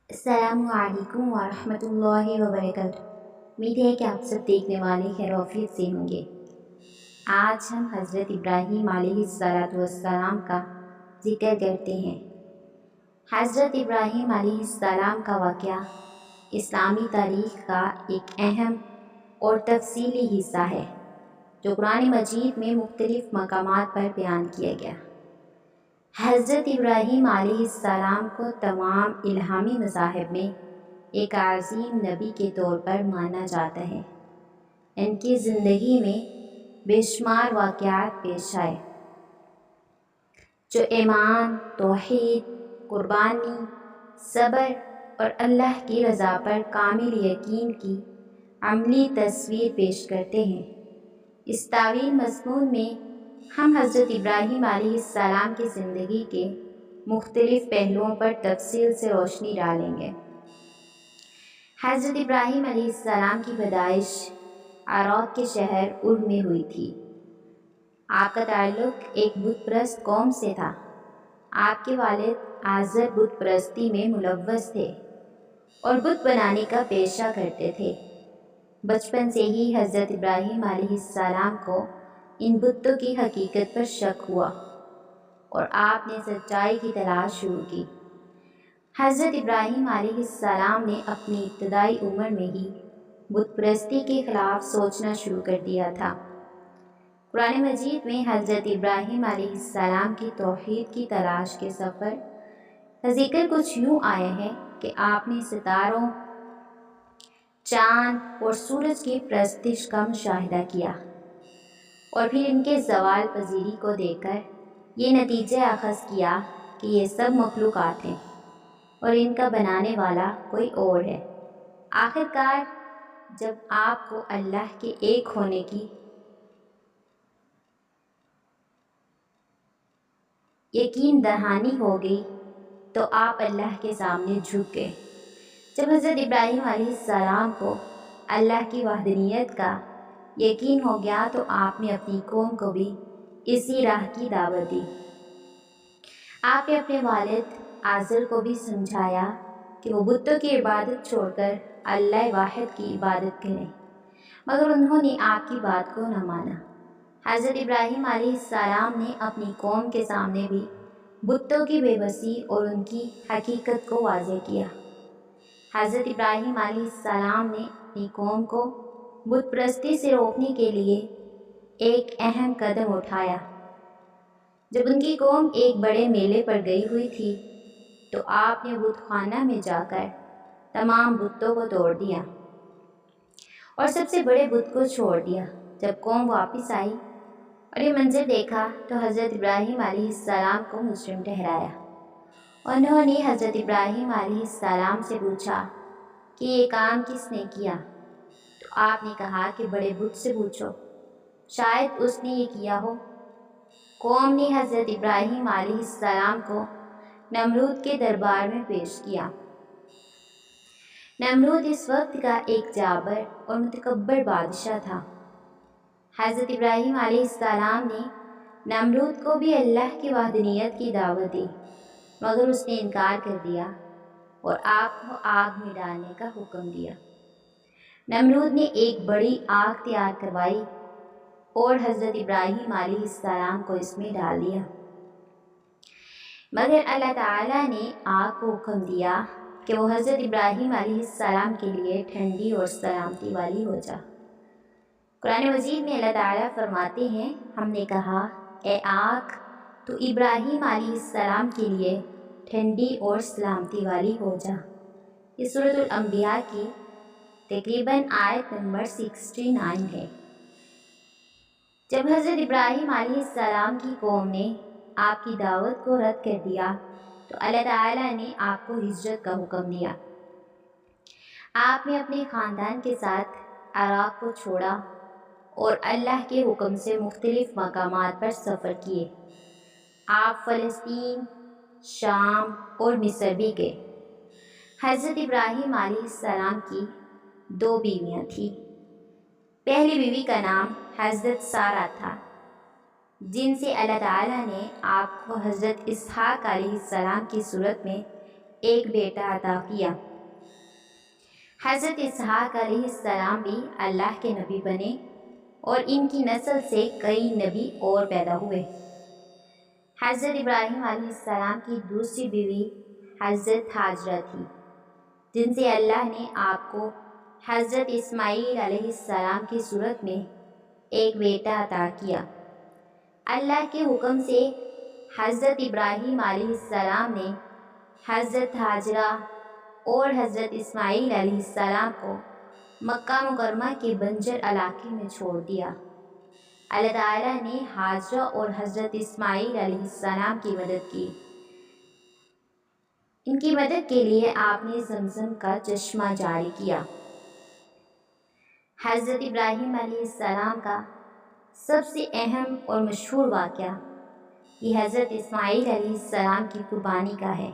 السلام علیکم ورحمۃ اللہ وبرکاتہ۔ امید ہے کہ آپ سب دیکھنے والے خیریت سے ہوں گے۔ آج ہم حضرت ابراہیم علیہ السلام کا ذکر کرتے ہیں۔ حضرت ابراہیم علیہ السلام کا واقعہ اسلامی تاریخ کا ایک اہم اور تفصیلی حصہ ہے جو قرآن مجید میں مختلف مقامات پر بیان کیا گیا۔ حضرت ابراہیم علیہ السلام کو تمام الہامی مذاہب میں ایک عظیم نبی کے طور پر مانا جاتا ہے۔ ان کی زندگی میں بے شمار واقعات پیش آئے جو ایمان، توحید، قربانی، صبر اور اللہ کی رضا پر کامل یقین کی عملی تصویر پیش کرتے ہیں۔ اس طویل مضمون میں ہم حضرت ابراہیم علیہ السلام کی زندگی کے مختلف پہلوؤں پر تفصیل سے روشنی ڈالیں گے۔ حضرت ابراہیم علیہ السلام کی پیدائش عراق کے شہر ار میں ہوئی تھی۔ آپ کا تعلق ایک بت پرست قوم سے تھا۔ آپ کے والد آزر بت پرستی میں ملوث تھے اور بت بنانے کا پیشہ کرتے تھے۔ بچپن سے ہی حضرت ابراہیم علیہ السلام کو ان بتوں کی حقیقت پر شک ہوا اور آپ نے سچائی کی تلاش شروع کی۔ حضرت ابراہیم علیہ السلام نے اپنی ابتدائی عمر میں ہی بت پرستی کے خلاف سوچنا شروع کر دیا تھا۔ قرآن مجید میں حضرت ابراہیم علیہ السلام کی توحید کی تلاش کے سفر کا ذکر کچھ یوں آیا ہے کہ آپ نے ستاروں، چاند اور سورج کی پرستش کا مشاہدہ کیا اور پھر ان کے زوال پذیری کو دیکھ کر یہ نتیجہ اخذ کیا کہ یہ سب مخلوقات ہیں اور ان کا بنانے والا کوئی اور ہے۔ آخر کار جب آپ کو اللہ کے ایک ہونے کی یقین دہانی ہو گئی تو آپ اللہ کے سامنے جھک گئے۔ جب حضرت ابراہیم علیہ السلام کو اللہ کی وحدانیت کا یقین ہو گیا تو آپ نے اپنی قوم کو بھی اسی راہ کی دعوت دی۔ آپ نے اپنے والد آزر کو بھی سمجھایا کہ وہ بتوں کی عبادت چھوڑ کر اللہ واحد کی عبادت کریں، مگر انہوں نے آپ کی بات کو نہ مانا۔ حضرت ابراہیم علیہ السلام نے اپنی قوم کے سامنے بھی بتوں کی بے بسی اور ان کی حقیقت کو واضح کیا۔ حضرت ابراہیم علیہ السلام نے اپنی قوم کو بت پرستی سے روکنے کے لیے ایک اہم قدم اٹھایا۔ جب ان کی قوم ایک بڑے میلے پر گئی ہوئی تھی تو آپ نے بت خانہ میں جا کر تمام بتوں کو توڑ دیا اور سب سے بڑے بت کو چھوڑ دیا۔ جب قوم واپس آئی اور یہ منظر دیکھا تو حضرت ابراہیم علیہ السلام کو مجرم ٹھہرایا۔ انہوں نے حضرت ابراہیم علیہ السلام سے پوچھا کہ یہ کام کس نے کیا؟ تو آپ نے کہا کہ بڑے بت سے پوچھو، شاید اس نے یہ کیا ہو۔ قوم نے حضرت ابراہیم علیہ السلام کو نمرود کے دربار میں پیش کیا۔ نمرود اس وقت کا ایک جابر اور متکبر بادشاہ تھا۔ حضرت ابراہیم علیہ السلام نے نمرود کو بھی اللہ کی وحدانیت کی دعوت دی، مگر اس نے انکار کر دیا اور آپ کو آگ میں ڈالنے کا حکم دیا۔ نمرود نے ایک بڑی آگ تیار کروائی اور حضرت ابراہیم علیہ السلام کو اس میں ڈال دیا، مگر اللہ تعالیٰ نے آگ کو حکم دیا کہ وہ حضرت ابراہیم علیہ السلام کے لیے ٹھنڈی اور سلامتی والی ہو جا۔ قرآن مجید میں اللہ تعالیٰ فرماتے ہیں، ہم نے کہا اے آگ تو ابراہیم علیہ السلام کے لیے ٹھنڈی اور سلامتی والی ہو جا۔ یہ سورۃ الانبیاء کی تقریباً آیت نمبر 69 ہے۔ جب حضرت ابراہیم علیہ السلام کی قوم نے آپ کی دعوت کو رد کر دیا تو اللہ تعالیٰ نے آپ کو ہجرت کا حکم دیا۔ آپ نے اپنے خاندان کے ساتھ عراق کو چھوڑا اور اللہ کے حکم سے مختلف مقامات پر سفر کیے۔ آپ فلسطین، شام اور مصر بھی گئے۔ حضرت ابراہیم علیہ السلام کی 2 بیویاں تھیں۔ پہلی بیوی کا نام حضرت سارہ تھا، جن سے اللہ تعالیٰ نے آپ کو حضرت اسحاق علیہ السلام کی صورت میں ایک بیٹا عطا کیا۔ حضرت اسحاق علیہ السلام بھی اللہ کے نبی بنے اور ان کی نسل سے کئی نبی اور پیدا ہوئے۔ حضرت ابراہیم علیہ السلام کی دوسری بیوی حضرت ہاجرہ تھی، جن سے اللہ نے آپ کو حضرت اسماعیل علیہ السلام کی صورت میں ایک بیٹا عطا کیا۔ اللہ کے حکم سے حضرت ابراہیم علیہ السلام نے حضرت ہاجرہ اور حضرت اسماعیل علیہ السلام کو مکہ مکرمہ کے بنجر علاقے میں چھوڑ دیا۔ اللہ تعالیٰ نے ہاجرہ اور حضرت اسماعیل علیہ السلام کی مدد کی۔ ان کی مدد کے لیے آپ نے زمزم کا چشمہ جاری کیا۔ حضرت ابراہیم علیہ السلام کا سب سے اہم اور مشہور واقعہ یہ حضرت اسماعیل علیہ السلام کی قربانی کا ہے۔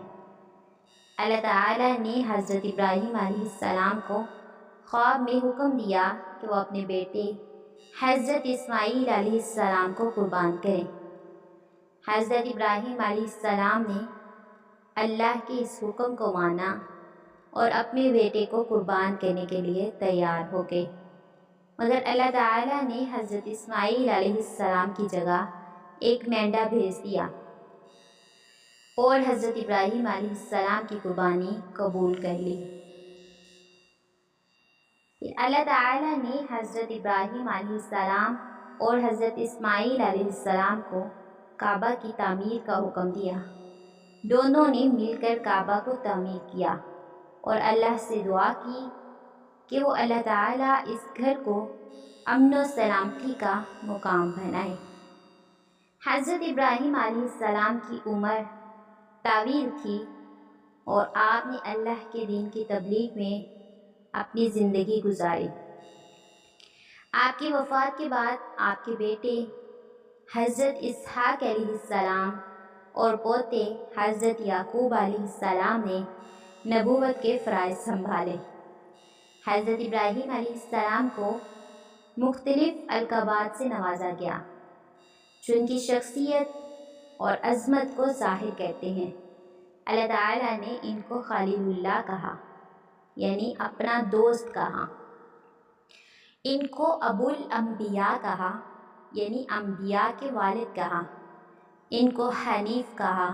اللہ تعالیٰ نے حضرت ابراہیم علیہ السلام کو خواب میں حکم دیا کہ وہ اپنے بیٹے حضرت اسماعیل علیہ السلام کو قربان کریں۔ حضرت ابراہیم علیہ السلام نے اللہ کے اس حکم کو مانا اور اپنے بیٹے کو قربان کرنے کے لیے تیار ہو گئے، مگر اللہ تعالیٰ نے حضرت اسماعیل علیہ السلام کی جگہ ایک مینڈا بھیج دیا اور حضرت ابراہیم علیہ السلام کی قربانی قبول کر لی۔ اللہ تعالیٰ نے حضرت ابراہیم علیہ السلام اور حضرت اسماعیل علیہ السلام کو کعبہ کی تعمیر کا حکم دیا۔ دونوں نے مل کر کعبہ کو تعمیر کیا اور اللہ سے دعا کی کہ وہ اللہ تعالیٰ اس گھر کو امن و سلامتی کا مقام بنائے۔ حضرت ابراہیم علیہ السلام کی عمر طویل تھی اور آپ نے اللہ کے دین کی تبلیغ میں اپنی زندگی گزاری۔ آپ کی وفات کے بعد آپ کے بیٹے حضرت اسحاق علیہ السلام اور پوتے حضرت یعقوب علیہ السلام نے نبوت کے فرائض سنبھالے۔ حضرت ابراہیم علیہ السلام کو مختلف القابات سے نوازا گیا جو ان کی شخصیت اور عظمت کو ظاہر کرتے ہیں۔ اللہ تعالیٰ نے ان کو خلیل اللہ کہا، یعنی اپنا دوست کہا۔ ان کو ابو الانبیاء کہا، یعنی انبیاء کے والد کہا۔ ان کو حنیف کہا،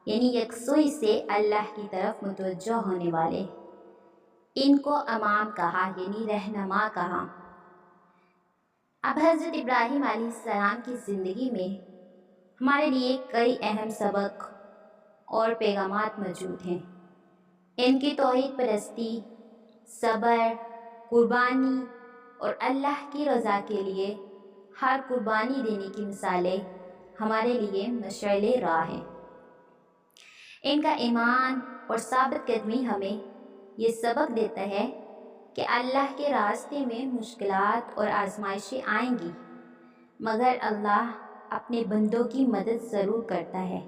یعنی یکسوئی سے اللہ کی طرف متوجہ ہونے والے۔ ان کو امام کہا، یعنی رہنما کہا۔ اب حضرت ابراہیم علیہ السلام کی زندگی میں ہمارے لیے کئی اہم سبق اور پیغامات موجود ہیں۔ ان کی توحید پرستی، صبر، قربانی اور اللہ کی رضا کے لیے ہر قربانی دینے کی مثالیں ہمارے لیے مشعل راہ ہیں۔ ان کا ایمان اور ثابت قدمی ہمیں یہ سبق دیتا ہے کہ اللہ کے راستے میں مشکلات اور آزمائشیں آئیں گی، مگر اللہ اپنے بندوں کی مدد ضرور کرتا ہے۔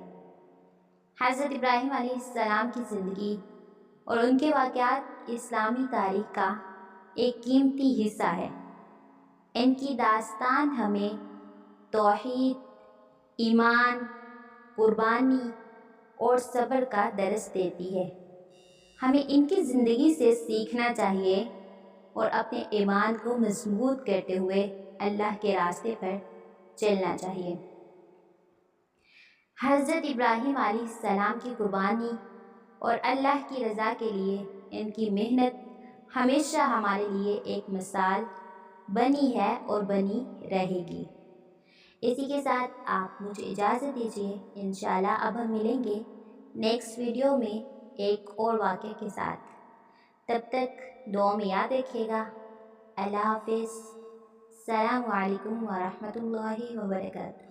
حضرت ابراہیم علیہ السلام کی زندگی اور ان کے واقعات اسلامی تاریخ کا ایک قیمتی حصہ ہے۔ ان کی داستان ہمیں توحید، ایمان، قربانی اور صبر کا درس دیتی ہے۔ ہمیں ان کی زندگی سے سیکھنا چاہیے اور اپنے ایمان کو مضبوط کرتے ہوئے اللہ کے راستے پر چلنا چاہیے۔ حضرت ابراہیم علیہ السلام کی قربانی اور اللہ کی رضا کے لیے ان کی محنت ہمیشہ ہمارے لیے ایک مثال بنی ہے اور بنی رہے گی۔ اسی کے ساتھ آپ مجھے اجازت دیجیے، انشاءاللہ اب ہم ملیں گے نیکسٹ ویڈیو میں ایک اور واقعے کے ساتھ۔ تب تک دعا میں یاد رکھیے گا۔ اللہ حافظ۔ السلام علیکم ورحمۃ اللہ وبرکاتہ۔